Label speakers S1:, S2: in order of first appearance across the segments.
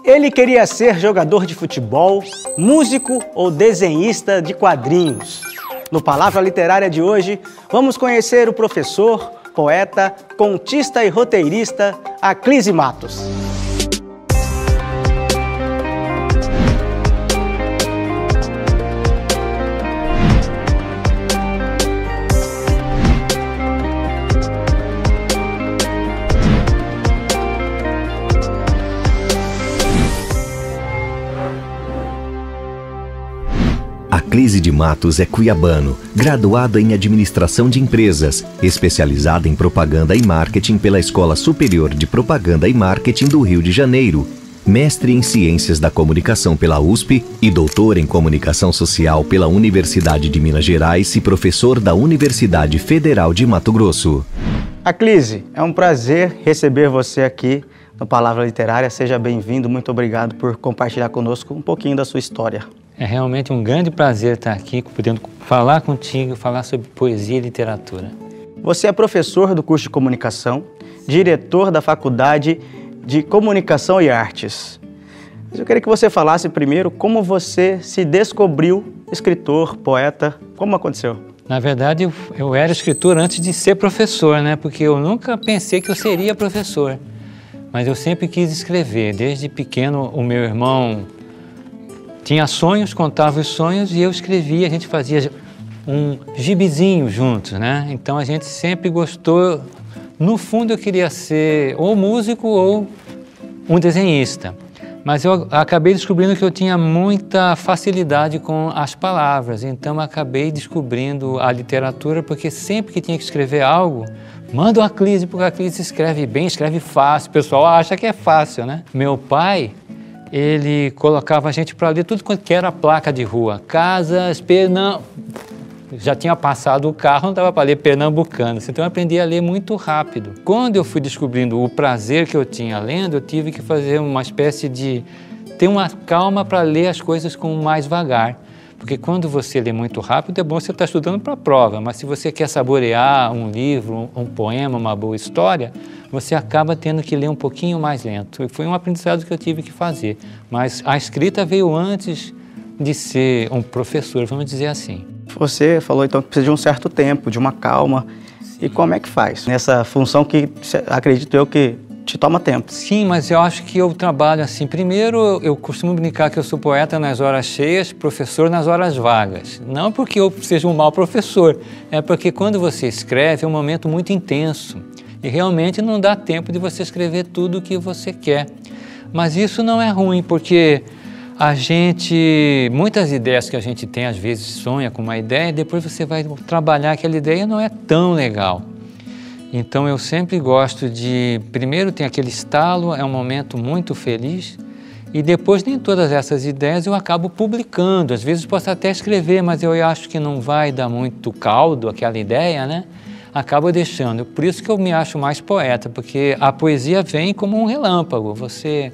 S1: Ele queria ser jogador de futebol, músico ou desenhista de quadrinhos. No Palavra Literária de hoje, vamos conhecer o professor, poeta, contista e roteirista Aclise Matos.
S2: Aclise de Matos é cuiabano, graduado em Administração de Empresas, especializada em Propaganda e Marketing pela Escola Superior de Propaganda e Marketing do Rio de Janeiro, mestre em Ciências da Comunicação pela USP e doutor em Comunicação Social pela Universidade de Minas Gerais e professor da Universidade Federal de Mato Grosso.
S1: Aclise, é um prazer receber você aqui no Palavra Literária. Seja bem-vindo, muito obrigado por compartilhar conosco um pouquinho da sua história.
S3: É realmente um grande prazer estar aqui, podendo falar contigo, falar sobre poesia e literatura.
S1: Você é professor do curso de comunicação, diretor da Faculdade de Comunicação e Artes. Eu queria que você falasse primeiro como você se descobriu escritor, poeta, como aconteceu?
S3: Na verdade, eu era escritor antes de ser professor, né? Porque eu nunca pensei que eu seria professor. Mas eu sempre quis escrever. Desde pequeno, o meu irmão tinha sonhos, contava os sonhos e eu escrevia, a gente fazia um gibizinho juntos, né? Então a gente sempre gostou, no fundo eu queria ser ou músico ou um desenhista. Mas eu acabei descobrindo que eu tinha muita facilidade com as palavras, então acabei descobrindo a literatura, porque sempre que tinha que escrever algo, manda o Aclise, porque o Aclise escreve bem, escreve fácil, o pessoal acha que é fácil, né? Meu pai, ele colocava a gente para ler tudo quanto que era placa de rua. Casas, já tinha passado o carro, não dava para ler Pernambucanas. Então eu aprendi a ler muito rápido. Quando eu fui descobrindo o prazer que eu tinha lendo, eu tive que fazer uma espécie de ter uma calma para ler as coisas com mais vagar. Porque quando você lê muito rápido, é bom você estar estudando para a prova, mas se você quer saborear um livro, um poema, uma boa história, você acaba tendo que ler um pouquinho mais lento. E foi um aprendizado que eu tive que fazer. Mas a escrita veio antes de ser um professor, vamos dizer assim.
S1: Você falou então que precisa de um certo tempo, de uma calma. Sim. E como é que faz? Nessa função que acredito eu que te toma tempo.
S3: Sim, mas eu acho que eu trabalho assim. Primeiro, eu costumo brincar que eu sou poeta nas horas cheias, professor nas horas vagas. Não porque eu seja um mau professor, é porque quando você escreve é um momento muito intenso. E realmente não dá tempo de você escrever tudo o que você quer. Mas isso não é ruim, porque muitas ideias que a gente tem, às vezes sonha com uma ideia, depois você vai trabalhar aquela ideia e não é tão legal. Então eu sempre gosto de, primeiro tem aquele estalo, é um momento muito feliz, e depois nem todas essas ideias eu acabo publicando. Às vezes posso até escrever, mas eu acho que não vai dar muito caldo aquela ideia, né? Acabo deixando. Por isso que eu me acho mais poeta, porque a poesia vem como um relâmpago. Você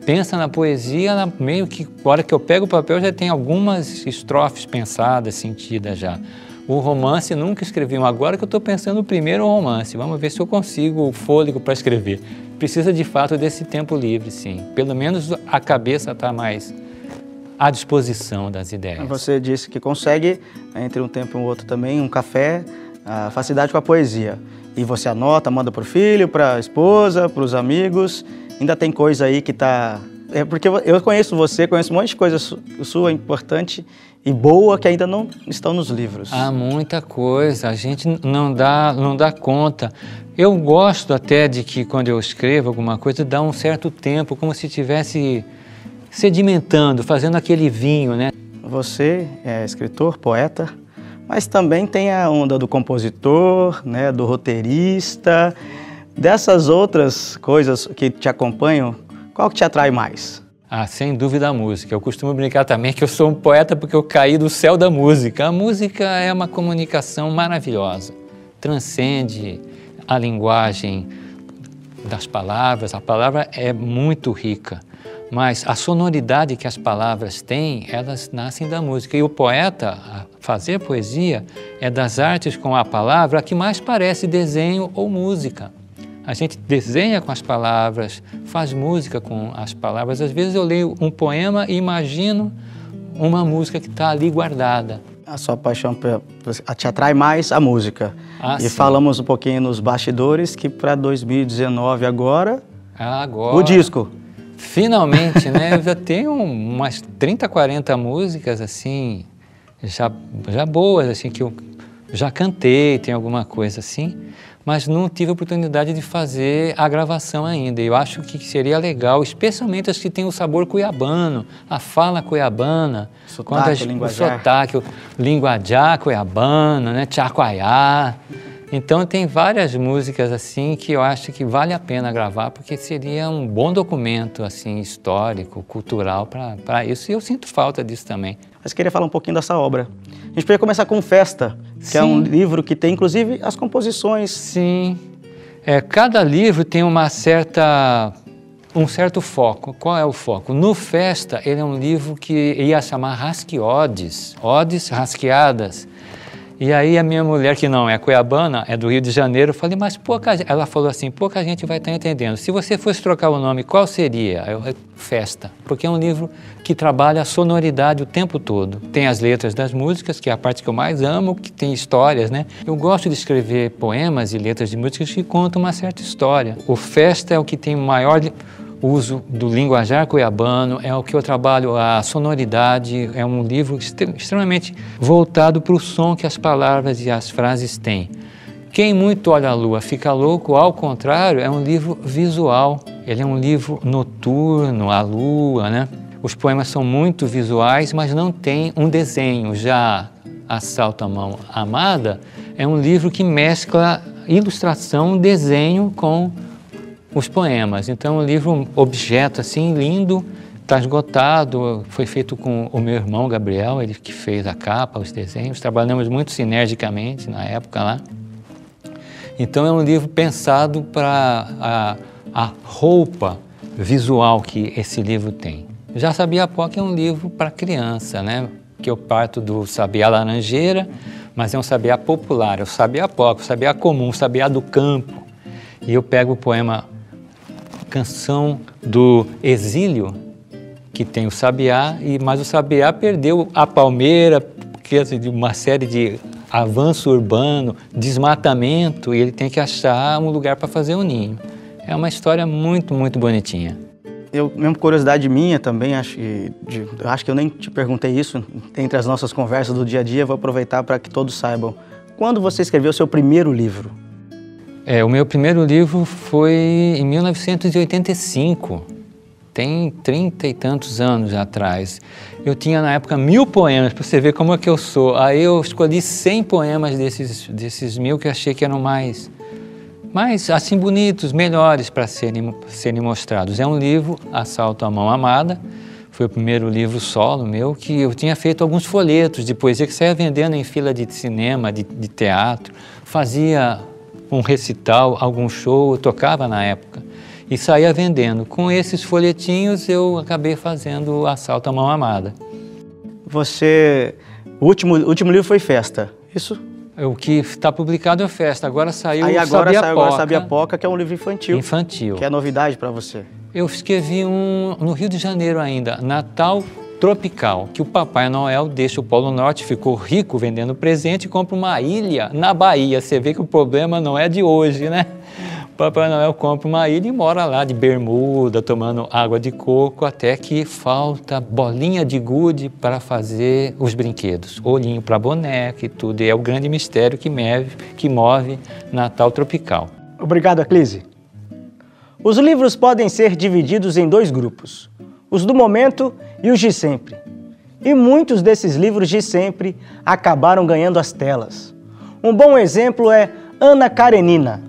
S3: pensa na poesia, meio que, na hora que eu pego o papel, já tem algumas estrofes pensadas, sentidas já. O romance, nunca escrevi um. Agora que eu estou pensando no primeiro romance, vamos ver se eu consigo o fôlego para escrever. Precisa de fato desse tempo livre, sim. Pelo menos a cabeça está mais à disposição das ideias.
S1: Você disse que consegue, entre um tempo e um outro também, um café, a facilidade com a poesia. E você anota, manda para o filho, para a esposa, para os amigos. Ainda tem coisa aí que está... É porque eu conheço você, conheço um monte de coisa sua importante e boa que ainda não estão nos livros.
S3: Há muita coisa, a gente não dá conta. Eu gosto até de que quando eu escrevo alguma coisa, dá um certo tempo, como se estivesse sedimentando, fazendo aquele vinho, né?
S1: Você é escritor, poeta, mas também tem a onda do compositor, né, do roteirista. Dessas outras coisas que te acompanham, qual que te atrai mais?
S3: Ah, sem dúvida a música. Eu costumo brincar também que eu sou um poeta porque eu caí do céu da música. A música é uma comunicação maravilhosa. Transcende a linguagem das palavras. A palavra é muito rica, mas a sonoridade que as palavras têm, elas nascem da música. E o poeta, a fazer poesia, é das artes com a palavra que mais parece desenho ou música. A gente desenha com as palavras, faz música com as palavras. Às vezes eu leio um poema e imagino uma música que está ali guardada.
S1: A sua paixão te atrai mais a música. E
S3: sim.
S1: Falamos um pouquinho nos bastidores que para 2019 agora, o disco.
S3: Finalmente, né? Eu já tenho umas 30, 40 músicas, assim, já boas, assim, que eu já cantei, tem alguma coisa assim, mas não tive a oportunidade de fazer a gravação ainda. Eu acho que seria legal, especialmente as que têm o sabor cuiabano, a fala cuiabana,
S1: sotaque, linguajar.
S3: O sotaque, o linguajar cuiabano, né? Tchacoaiá. Então tem várias músicas assim que eu acho que vale a pena gravar, porque seria um bom documento assim histórico, cultural para isso, e eu sinto falta disso também.
S1: Mas queria falar um pouquinho dessa obra. A gente poderia começar com Festa, que
S3: Sim.
S1: é um livro que tem inclusive as composições.
S3: Sim, cada livro tem um certo foco. Qual é o foco? No Festa, ele é um livro que ia chamar Rasquiodes, odes rasqueadas. E aí a minha mulher, que não é cuiabana, é do Rio de Janeiro, eu falei, mas ela falou assim, pouca gente vai estar entendendo. Se você fosse trocar o nome, qual seria? Festa, porque é um livro que trabalha a sonoridade o tempo todo. Tem as letras das músicas, que é a parte que eu mais amo, que tem histórias, né? Eu gosto de escrever poemas e letras de músicas que contam uma certa história. O Festa é o que tem o maior uso do linguajar cuiabano, é o que eu trabalho, a sonoridade, é um livro extremamente voltado para o som que as palavras e as frases têm. Quem muito olha a lua fica louco, ao contrário, é um livro visual, ele é um livro noturno, a lua, né? Os poemas são muito visuais, mas não tem um desenho. Já Assalto à Mão Amada é um livro que mescla ilustração, desenho com os poemas. Então, um livro, objeto assim, lindo, está esgotado, foi feito com o meu irmão Gabriel, ele que fez a capa, os desenhos, trabalhamos muito sinergicamente na época lá. Então, é um livro pensado para a roupa visual que esse livro tem. Já Sabiapó, que é um livro para criança, né? Que eu parto do sabiá laranjeira, mas é um sabiá popular, é o sabiapó, o sabiá comum, o sabiá do campo. E eu pego o poema Canção do Exílio, que tem o sabiá, mas o sabiá perdeu a palmeira, porque assim, de uma série de avanço urbano, desmatamento, e ele tem que achar um lugar para fazer um ninho. É uma história muito, muito bonitinha.
S1: Eu, mesmo curiosidade minha também, acho que eu nem te perguntei isso, entre as nossas conversas do dia a dia, vou aproveitar para que todos saibam. Quando você escreveu o seu primeiro livro?
S3: O meu primeiro livro foi em 1985, tem 30 e tantos anos atrás. Eu tinha na época 1000 poemas, para você ver como é que eu sou. Aí eu escolhi 100 poemas desses 1000 que eu achei que eram mais assim bonitos, melhores para serem mostrados. É um livro, Assalto à Mão Amada, foi o primeiro livro solo meu, que eu tinha feito alguns folhetos de poesia que saía vendendo em fila de cinema, de teatro, fazia um recital, algum show, eu tocava na época e saía vendendo. Com esses folhetinhos eu acabei fazendo o Assalto à Mão Amada.
S1: O último livro foi Festa, isso?
S3: O que está publicado é Festa, agora saiu
S1: Sabiapoca, que é um livro infantil.
S3: Infantil.
S1: Que é novidade para você.
S3: Eu escrevi no Rio de Janeiro ainda, Natal Tropical, que o Papai Noel deixa o Polo Norte, ficou rico vendendo presente e compra uma ilha na Bahia. Você vê que o problema não é de hoje, né? O Papai Noel compra uma ilha e mora lá de bermuda, tomando água de coco, até que falta bolinha de gude para fazer os brinquedos. Olhinho para boneca e tudo. E é o grande mistério que move Natal Tropical.
S1: Obrigado, Aclise. Os livros podem ser divididos em 2 grupos, os do momento e os de sempre. E muitos desses livros de sempre acabaram ganhando as telas. Um bom exemplo é Ana Karenina.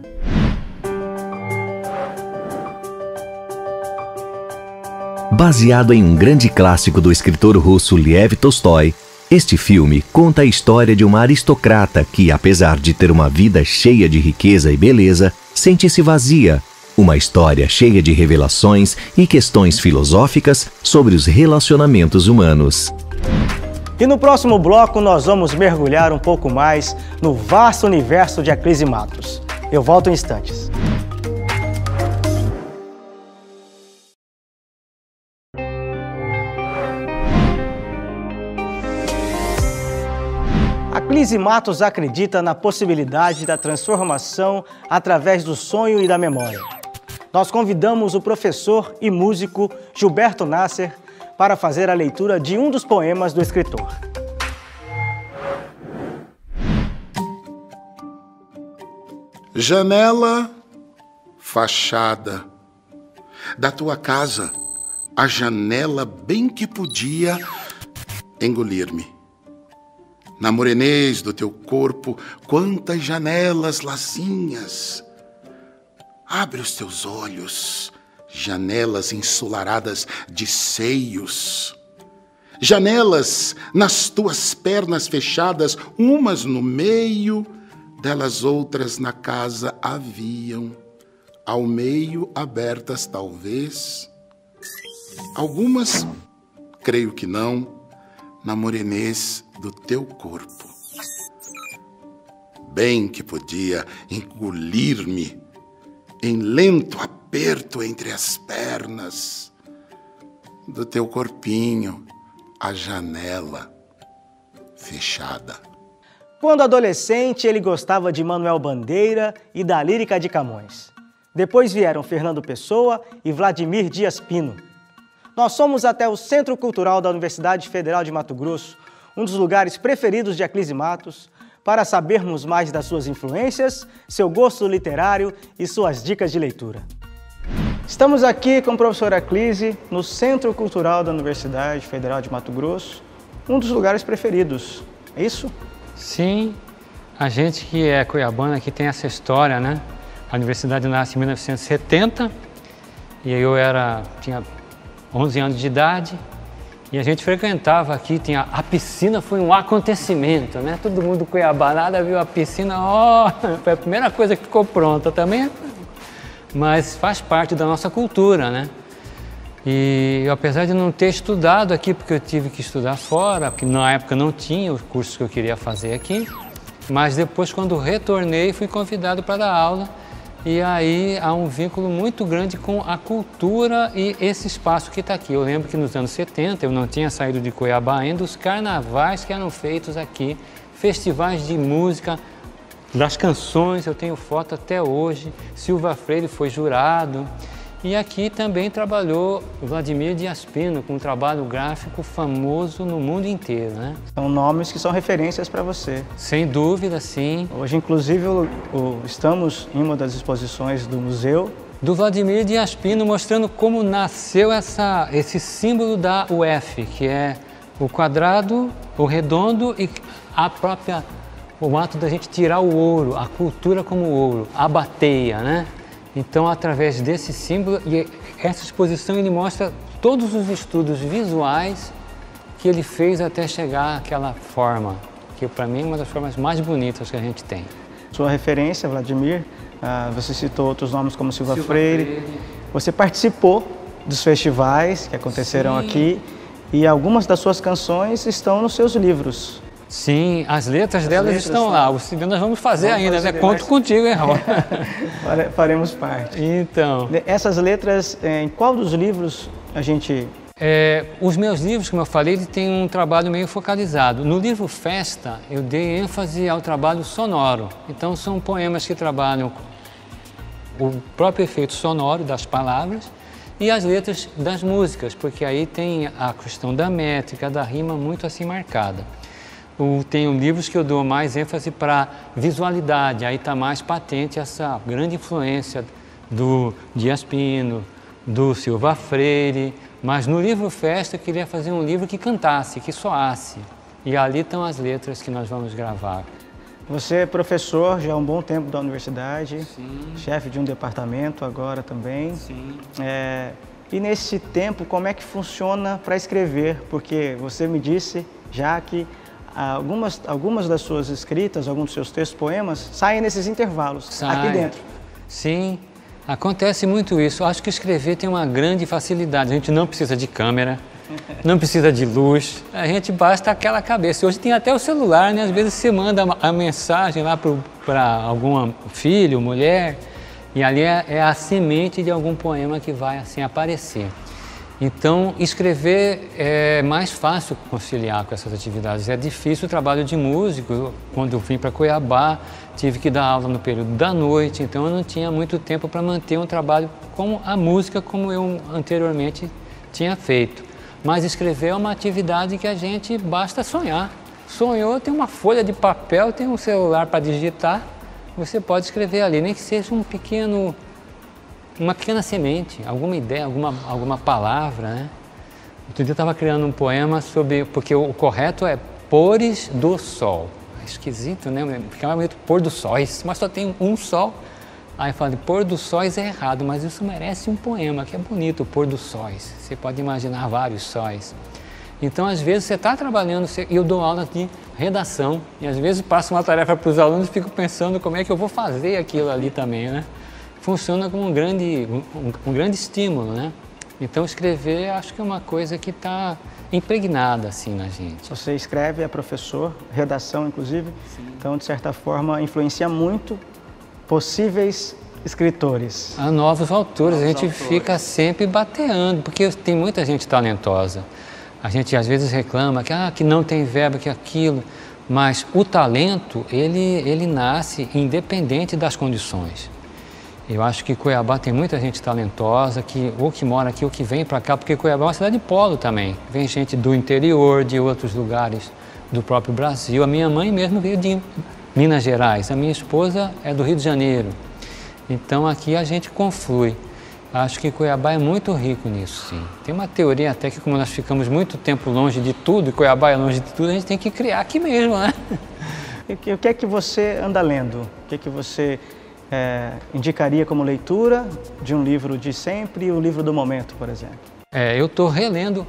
S2: Baseado em um grande clássico do escritor russo Lev Tolstói, este filme conta a história de uma aristocrata que, apesar de ter uma vida cheia de riqueza e beleza, sente-se vazia. Uma história cheia de revelações e questões filosóficas sobre os relacionamentos humanos.
S1: E no próximo bloco nós vamos mergulhar um pouco mais no vasto universo de Aclise Matos. Eu volto em instantes. A Clise Matos acredita na possibilidade da transformação através do sonho e da memória. Nós convidamos o professor e músico Gilberto Nasser para fazer a leitura de um dos poemas do escritor.
S4: Janela, fachada da tua casa, a janela bem que podia engolir-me. Na morenez do teu corpo, quantas janelas lacinhas. Abre os teus olhos, janelas ensolaradas de seios. Janelas nas tuas pernas fechadas, umas no meio, delas outras na casa haviam, ao meio abertas talvez. Algumas, creio que não, na morenez do teu corpo. Bem que podia engolir-me em lento aperto entre as pernas do teu corpinho, a janela fechada.
S1: Quando adolescente, ele gostava de Manuel Bandeira e da lírica de Camões. Depois vieram Fernando Pessoa e Vladimir Dias Pino. Nós somos até o Centro Cultural da Universidade Federal de Mato Grosso, um dos lugares preferidos de Clise Matos, para sabermos mais das suas influências, seu gosto literário e suas dicas de leitura. Estamos aqui com a professora Clise, no Centro Cultural da Universidade Federal de Mato Grosso, um dos lugares preferidos, é isso?
S3: Sim, a gente que é cuiabana aqui tem essa história, né? A universidade nasce em 1970 e eu tinha 11 anos de idade e a gente frequentava aqui, a piscina foi um acontecimento, né? Todo mundo cuiabanada viu a piscina, foi a primeira coisa que ficou pronta também, mas faz parte da nossa cultura, né? E apesar de não ter estudado aqui, porque eu tive que estudar fora, porque na época não tinha os cursos que eu queria fazer aqui, mas depois quando retornei fui convidado para dar aula. E aí há um vínculo muito grande com a cultura e esse espaço que está aqui. Eu lembro que nos anos 70, eu não tinha saído de Cuiabá ainda, os carnavais que eram feitos aqui, festivais de música, das canções, eu tenho foto até hoje, Silva Freire foi jurado. E aqui também trabalhou Vladimir Dias Pino, com um trabalho gráfico famoso no mundo inteiro, né?
S1: São nomes que são referências para você.
S3: Sem dúvida, sim.
S1: Hoje, inclusive, estamos em uma das exposições do museu.
S3: Do Vladimir Dias Pino, mostrando como nasceu esse símbolo da UF, que é o quadrado, o redondo e o ato da gente tirar o ouro, a cultura como ouro, a bateia, né? Então, através desse símbolo, e essa exposição ele mostra todos os estudos visuais que ele fez até chegar àquela forma, que para mim é uma das formas mais bonitas que a gente tem.
S1: Sua referência, Vladimir, você citou outros nomes como Silva Freire. Você participou dos festivais que aconteceram aqui e algumas das suas canções estão nos seus livros.
S3: Sim, as letras delas estão lá. O segundo nós vamos fazer ainda, né? Conto contigo, hein, Raul?
S1: Faremos parte.
S3: Então.
S1: Essas letras, em qual dos livros a gente...
S3: Os meus livros, como eu falei, ele tem um trabalho meio focalizado. No livro Festa, eu dei ênfase ao trabalho sonoro. Então, são poemas que trabalham o próprio efeito sonoro das palavras e as letras das músicas, porque aí tem a questão da métrica, da rima muito assim marcada. Tenho livros que eu dou mais ênfase para visualidade, aí está mais patente essa grande influência do Dias Pino, do Silva Freire, mas no livro Festa eu queria fazer um livro que cantasse, que soasse, e ali estão as letras que nós vamos gravar.
S1: Você é professor já há um bom tempo da universidade, chefe de um departamento agora também.
S3: Sim.
S1: E nesse tempo, como é que funciona para escrever? Porque você me disse já que algumas das suas escritas, alguns dos seus textos, poemas, saem nesses intervalos, aqui dentro.
S3: Sim, acontece muito isso. Acho que escrever tem uma grande facilidade. A gente não precisa de câmera, não precisa de luz, a gente basta aquela cabeça. Hoje tem até o celular, né? Às vezes você manda a mensagem lá para algum filho, mulher, e ali é a semente de algum poema que vai assim aparecer. Então, escrever é mais fácil conciliar com essas atividades. É difícil o trabalho de músico. Quando eu vim para Cuiabá, tive que dar aula no período da noite, então eu não tinha muito tempo para manter um trabalho como a música, como eu anteriormente tinha feito. Mas escrever é uma atividade que a gente basta sonhar. Sonhou, tem uma folha de papel, tem um celular para digitar, você pode escrever ali, nem que seja uma pequena semente, alguma ideia, alguma palavra, né? Outro dia eu estava criando um poema sobre, porque o correto é pores do sol. É esquisito, né? Ficava meio pôr do sóis, mas só tem um sol. Aí eu falei, pôr do sóis é errado, mas isso merece um poema, que é bonito, pôr do sóis. Você pode imaginar vários sóis. Então, às vezes, você está trabalhando, e eu dou aula de redação, e às vezes passo uma tarefa para os alunos e fico pensando como é que eu vou fazer aquilo ali também, né? Funciona como um grande estímulo, né? Então, escrever, acho que é uma coisa que está impregnada, assim, na gente.
S1: Você escreve, é professor, redação, inclusive. Sim. Então, de certa forma, influencia muito possíveis escritores.
S3: A novos autores, a gente fica sempre bateando, porque tem muita gente talentosa. A gente às vezes reclama que não tem verbo, que aquilo, mas o talento, ele nasce independente das condições. Eu acho que Cuiabá tem muita gente talentosa, ou que mora aqui ou que vem para cá, porque Cuiabá é uma cidade de polo também. Vem gente do interior, de outros lugares do próprio Brasil. A minha mãe mesmo veio de Minas Gerais, a minha esposa é do Rio de Janeiro. Então aqui a gente conflui. Acho que Cuiabá é muito rico nisso, sim. Tem uma teoria até que como nós ficamos muito tempo longe de tudo, e Cuiabá é longe de tudo, a gente tem que criar aqui mesmo, né?
S1: O que é que você anda lendo? O que é que você indicaria como leitura de um livro de sempre e o livro do momento, por exemplo?
S3: Eu estou relendo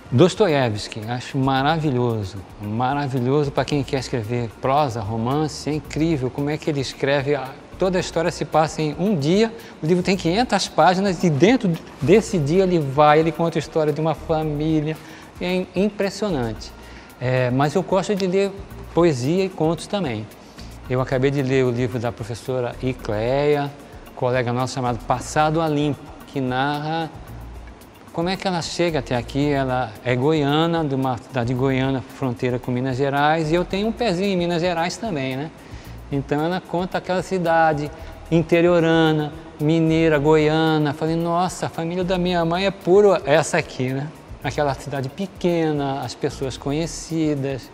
S3: Dostoiévski, acho maravilhoso. Maravilhoso para quem quer escrever prosa, romance, é incrível como é que ele escreve. Toda a história se passa em um dia, o livro tem 500 páginas e dentro desse dia ele conta a história de uma família, é impressionante. Mas eu gosto de ler poesia e contos também. Eu acabei de ler o livro da professora Icleia, colega nossa chamado Passado a Limpo, que narra como é que ela chega até aqui. Ela é goiana, de uma cidade goiana, fronteira com Minas Gerais, e eu tenho um pezinho em Minas Gerais também, né? Então ela conta aquela cidade interiorana, mineira, goiana. Falei, nossa, a família da minha mãe é puro essa aqui, né? Aquela cidade pequena, as pessoas conhecidas.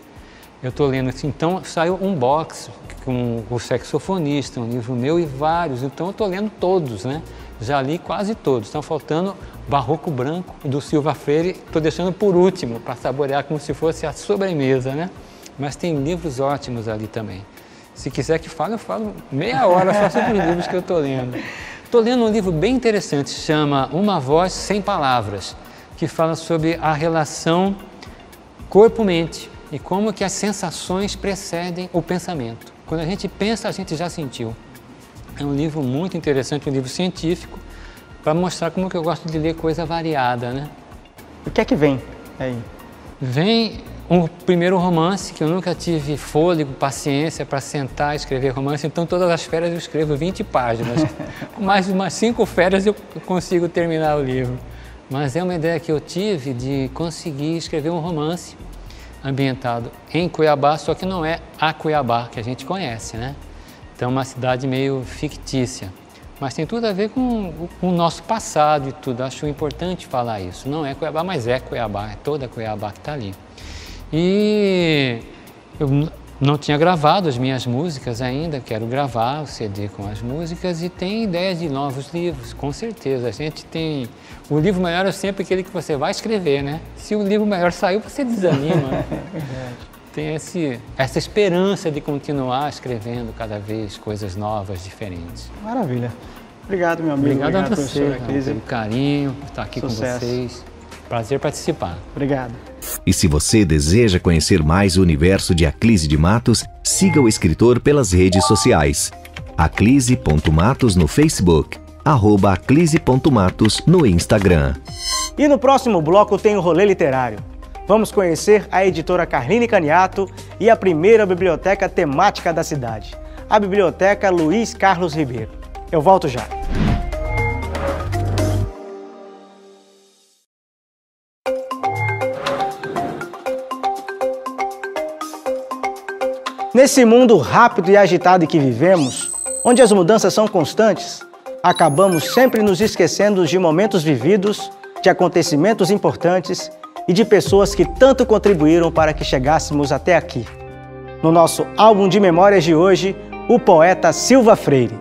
S3: Eu estou lendo assim, então saiu um box com o saxofonista, um livro meu e vários, então eu estou lendo todos, né? Já li quase todos, estão faltando Barroco Branco, do Silva Freire, estou deixando por último, para saborear como se fosse a sobremesa, né? Mas tem livros ótimos ali também. Se quiser que fale, eu falo meia hora só sobre os livros que eu estou lendo. Estou lendo um livro bem interessante, chama Uma Voz Sem Palavras, que fala sobre a relação corpo-mente e como que as sensações precedem o pensamento. Quando a gente pensa, a gente já sentiu. É um livro muito interessante, um livro científico, para mostrar como que eu gosto de ler coisa variada, né?
S1: O que é que vem aí?
S3: Vem um primeiro romance, que eu nunca tive fôlego, paciência para sentar e escrever romance, então todas as férias eu escrevo 20 páginas. Mais umas 5 férias eu consigo terminar o livro. Mas é uma ideia que eu tive de conseguir escrever um romance ambientado em Cuiabá, só que não é a Cuiabá que a gente conhece, né? Então é uma cidade meio fictícia. Mas tem tudo a ver com o nosso passado e tudo. Acho importante falar isso. Não é Cuiabá, mas é Cuiabá, é toda Cuiabá que está ali. E eu não tinha gravado as minhas músicas ainda, quero gravar o CD com as músicas e tem ideias de novos livros, com certeza. A gente tem... O livro melhor é sempre aquele que você vai escrever, né? Se o livro melhor saiu, você desanima. Né? Tem essa esperança de continuar escrevendo cada vez coisas novas, diferentes.
S1: Maravilha. Obrigado, meu amigo.
S3: Obrigado a você, pelo carinho, por estar aqui
S1: Sucesso.
S3: Com vocês. Prazer participar.
S1: Obrigado.
S2: E se você deseja conhecer mais o universo de Aclise de Matos, siga o escritor pelas redes sociais. aclise.matos no Facebook, @aclise.matos no Instagram.
S1: E no próximo bloco tem o Rolê Literário. Vamos conhecer a editora Carline Caniato e a primeira biblioteca temática da cidade, a Biblioteca Luiz Carlos Ribeiro. Eu volto já. Nesse mundo rápido e agitado em que vivemos, onde as mudanças são constantes, acabamos sempre nos esquecendo de momentos vividos, de acontecimentos importantes e de pessoas que tanto contribuíram para que chegássemos até aqui. No nosso álbum de memórias de hoje, o poeta Silva Freire.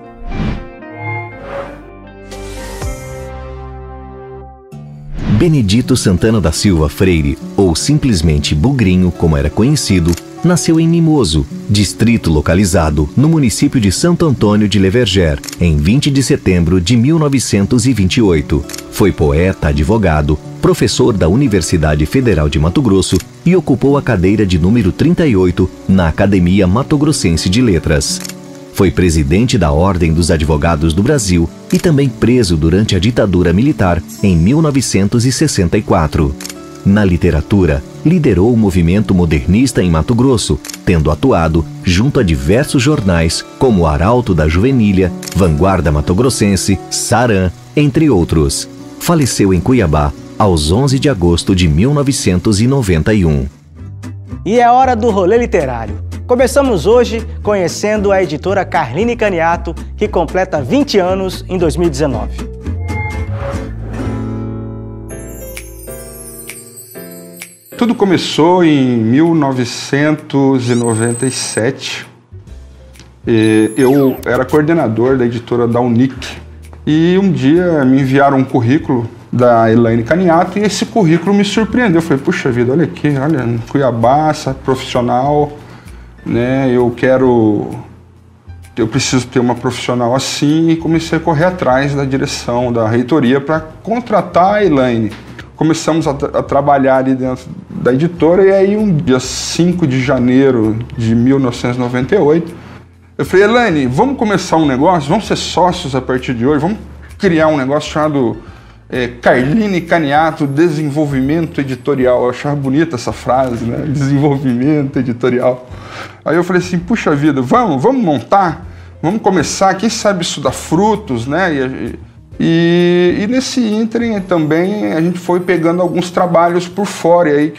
S2: Benedito Santana da Silva Freire, ou simplesmente Bugrinho, como era conhecido, nasceu em Mimoso, distrito localizado no município de Santo Antônio de Leverger, em 20 de setembro de 1928. Foi poeta, advogado, professor da Universidade Federal de Mato Grosso e ocupou a cadeira de número 38 na Academia Mato Grossense de Letras. Foi presidente da Ordem dos Advogados do Brasil e também preso durante a ditadura militar em 1964. Na literatura, liderou o movimento modernista em Mato Grosso, tendo atuado junto a diversos jornais como Arauto da Juvenília, Vanguarda Mato Grossense, Saran, entre outros. Faleceu em Cuiabá aos 11 de agosto de 1991.
S1: E é hora do rolê literário. Começamos hoje conhecendo a editora Carline Caniato, que completa 20 anos em 2019.
S5: Tudo começou em 1997. Eu era coordenador da editora da Unic e um dia me enviaram um currículo da Elaine Caniato e esse currículo me surpreendeu. Eu falei, puxa vida, olha aqui, olha, Cuiabá, essa profissional, né? Eu preciso ter uma profissional assim, e comecei a correr atrás da direção, da reitoria para contratar a Elaine. Começamos a trabalhar ali dentro da editora e aí um dia 5 de janeiro de 1998, eu falei, Elaine, vamos começar um negócio, vamos ser sócios a partir de hoje, vamos criar um negócio chamado Carline Caniato Desenvolvimento Editorial. Eu achava bonita essa frase, né? Desenvolvimento editorial. Aí eu falei assim, puxa vida, vamos montar, vamos começar, quem sabe isso dá frutos, né? E nesse ínterim também a gente foi pegando alguns trabalhos por fora, e aí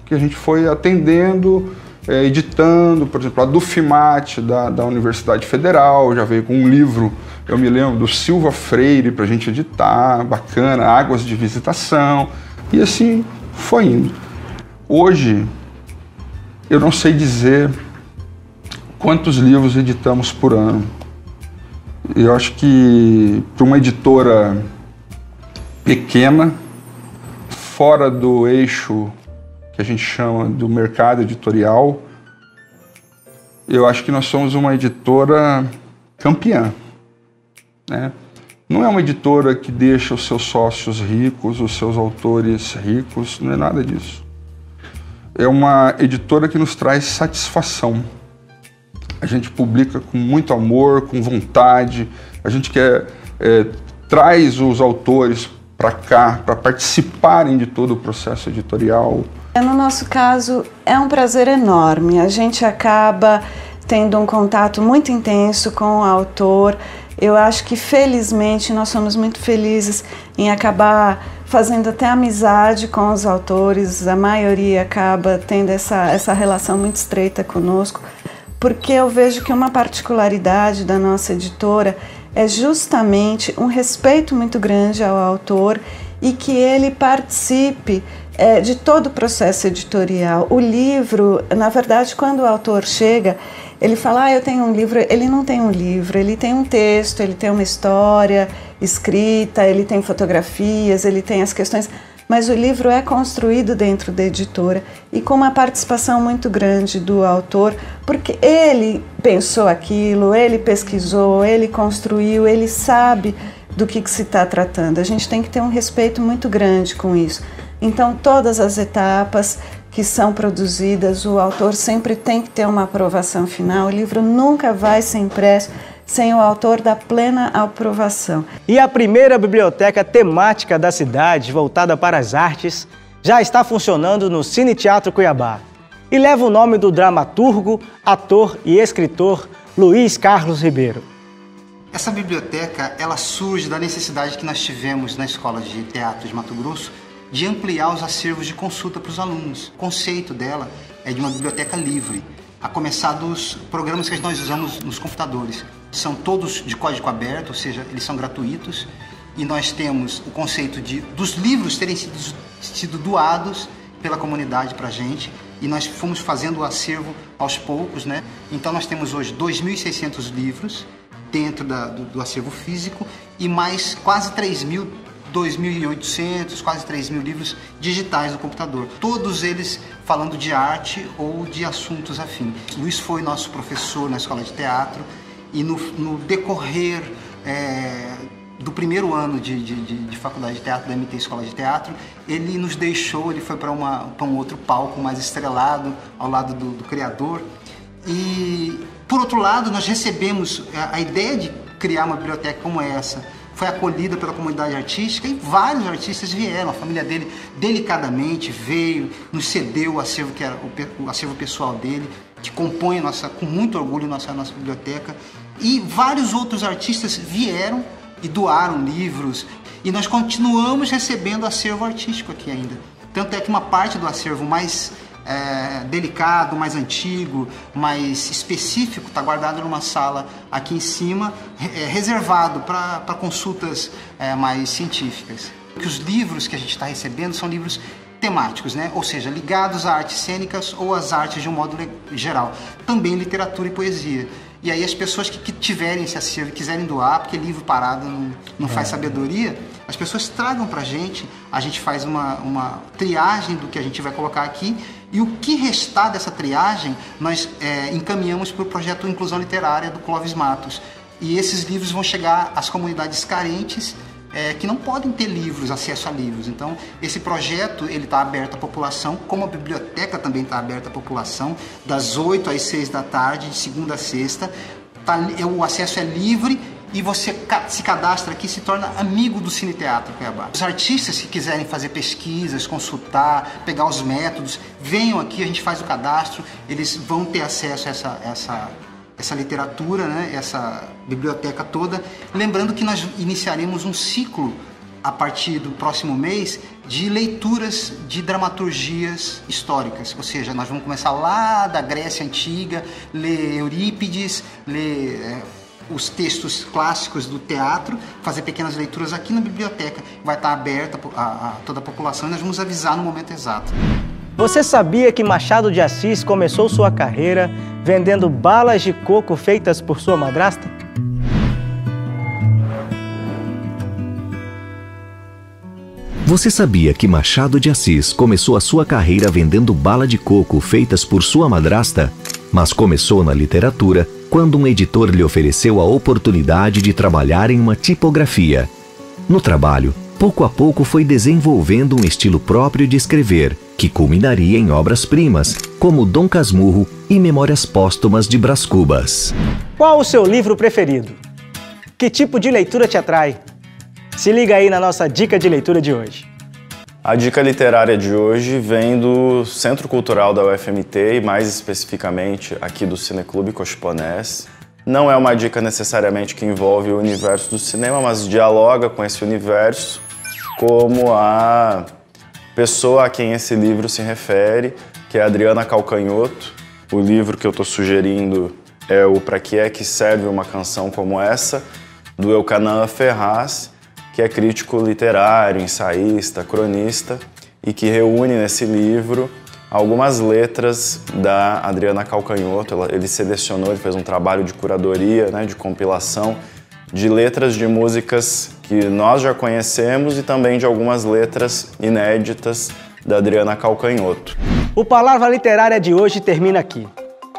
S5: que a gente foi atendendo, editando, por exemplo, a Dufimate da Universidade Federal, já veio com um livro, eu me lembro, do Silva Freire para a gente editar, bacana, Águas de Visitação, e assim foi indo. Hoje, eu não sei dizer quantos livros editamos por ano. Eu acho que para uma editora pequena, fora do eixo que a gente chama do mercado editorial, eu acho que nós somos uma editora campeã, né? Não é uma editora que deixa os seus sócios ricos, os seus autores ricos, não é nada disso. É uma editora que nos traz satisfação. A gente publica com muito amor, com vontade, a gente traz os autores para cá, para participarem de todo o processo editorial.
S6: No nosso caso, é um prazer enorme, a gente acaba tendo um contato muito intenso com o autor. Eu acho que, felizmente, nós somos muito felizes em acabar fazendo até amizade com os autores, a maioria acaba tendo essa relação muito estreita conosco, porque eu vejo que uma particularidade da nossa editora é justamente um respeito muito grande ao autor e que ele participe de todo o processo editorial. O livro, na verdade, quando o autor chega, ele fala, eu tenho um livro, ele não tem um livro, ele tem um texto, ele tem uma história escrita, ele tem fotografias, ele tem as questões, mas o livro é construído dentro da editora e com uma participação muito grande do autor, porque ele pensou aquilo, ele pesquisou, ele construiu, ele sabe do que se está tratando. A gente tem que ter um respeito muito grande com isso. Então, todas as etapas que são produzidas, o autor sempre tem que ter uma aprovação final. O livro nunca vai ser impresso sem o autor dar plena aprovação.
S1: E a primeira biblioteca temática da cidade, voltada para as artes, já está funcionando no Cine Teatro Cuiabá e leva o nome do dramaturgo, ator e escritor Luiz Carlos Ribeiro.
S7: Essa biblioteca, ela surge da necessidade que nós tivemos na Escola de Teatro de Mato Grosso de ampliar os acervos de consulta para os alunos. O conceito dela é de uma biblioteca livre. a começar dos programas que nós usamos nos computadores. São todos de código aberto, ou seja, eles são gratuitos, e nós temos o conceito dos livros terem sido doados pela comunidade para a gente, e nós fomos fazendo o acervo aos poucos, né? Então nós temos hoje 2.600 livros dentro do acervo físico e mais quase 2.800, quase 3.000 livros digitais no computador. Todos eles falando de arte ou de assuntos afins. Luiz foi nosso professor na escola de teatro e no decorrer do primeiro ano de faculdade de teatro, da MT Escola de Teatro, ele nos deixou, ele foi para um outro palco mais estrelado, ao lado do criador. E, por outro lado, nós recebemos a ideia de criar uma biblioteca como essa, foi acolhida pela comunidade artística e vários artistas vieram, a família dele delicadamente veio, nos cedeu o acervo que era o acervo pessoal dele, que compõe com muito orgulho nossa biblioteca, e vários outros artistas vieram e doaram livros, e nós continuamos recebendo acervo artístico aqui ainda. Tanto é que uma parte do acervo mais delicado, mais antigo, mais específico, está guardado numa sala aqui em cima, reservado para consultas mais científicas. Que os livros que a gente está recebendo são livros temáticos, né? Ou seja, ligados a artes cênicas ou às artes de um modo geral. Também literatura e poesia. E aí as pessoas que tiverem esse acervo e quiserem doar, porque livro parado não faz sabedoria, as pessoas tragam pra gente, a gente faz uma triagem do que a gente vai colocar aqui, e o que restar dessa triagem nós encaminhamos para o projeto Inclusão Literária do Clóvis Matos. E esses livros vão chegar às comunidades carentes que não podem ter acesso a livros. Então, esse projeto ele está aberto à população, como a biblioteca também está aberta à população, das 8 às 6 da tarde, de segunda a sexta. O acesso é livre e você se cadastra aqui e se torna amigo do Cine Teatro Cuiabá. Os artistas que quiserem fazer pesquisas, consultar, pegar os métodos, venham aqui, a gente faz o cadastro, eles vão ter acesso a essa literatura, né, essa biblioteca toda. Lembrando que nós iniciaremos um ciclo a partir do próximo mês de leituras de dramaturgias históricas, ou seja, nós vamos começar lá da Grécia Antiga, ler Eurípides, ler os textos clássicos do teatro, fazer pequenas leituras aqui na biblioteca. Vai estar aberta a toda a população e nós vamos avisar no momento exato.
S1: Você sabia que Machado de Assis começou sua carreira vendendo balas de coco feitas por sua madrasta?
S2: Você sabia que Machado de Assis começou a sua carreira vendendo bala de coco feitas por sua madrasta? Mas começou na literatura quando um editor lhe ofereceu a oportunidade de trabalhar em uma tipografia. No trabalho, pouco a pouco foi desenvolvendo um estilo próprio de escrever, que culminaria em obras-primas, como Dom Casmurro e Memórias Póstumas de Brás Cubas.
S1: Qual o seu livro preferido? Que tipo de leitura te atrai? Se liga aí na nossa dica de leitura de hoje.
S8: A dica literária de hoje vem do Centro Cultural da UFMT e mais especificamente aqui do Cineclube Cochiponés. Não é uma dica necessariamente que envolve o universo do cinema, mas dialoga com esse universo como a pessoa a quem esse livro se refere, que é a Adriana Calcanhoto. O livro que eu estou sugerindo é o Pra Que É Que Serve Uma Canção Como Essa, do Elcanaan Ferraz, que é crítico literário, ensaísta, cronista, e que reúne nesse livro algumas letras da Adriana Calcanhoto. Ele selecionou, ele fez um trabalho de curadoria, né, de compilação de letras de músicas que nós já conhecemos e também de algumas letras inéditas da Adriana Calcanhoto.
S1: O Palavra Literária de hoje termina aqui.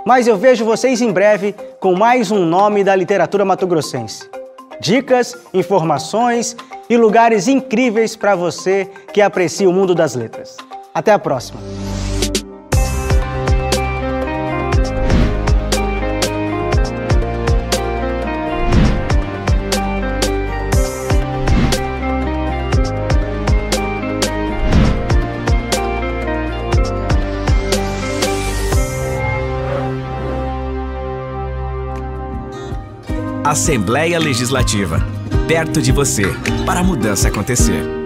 S1: Mas eu vejo vocês em breve com mais um nome da literatura mato-grossense. Dicas, informações e lugares incríveis para você que aprecia o mundo das letras. Até a próxima!
S9: Assembleia Legislativa. Perto de você, para a mudança acontecer.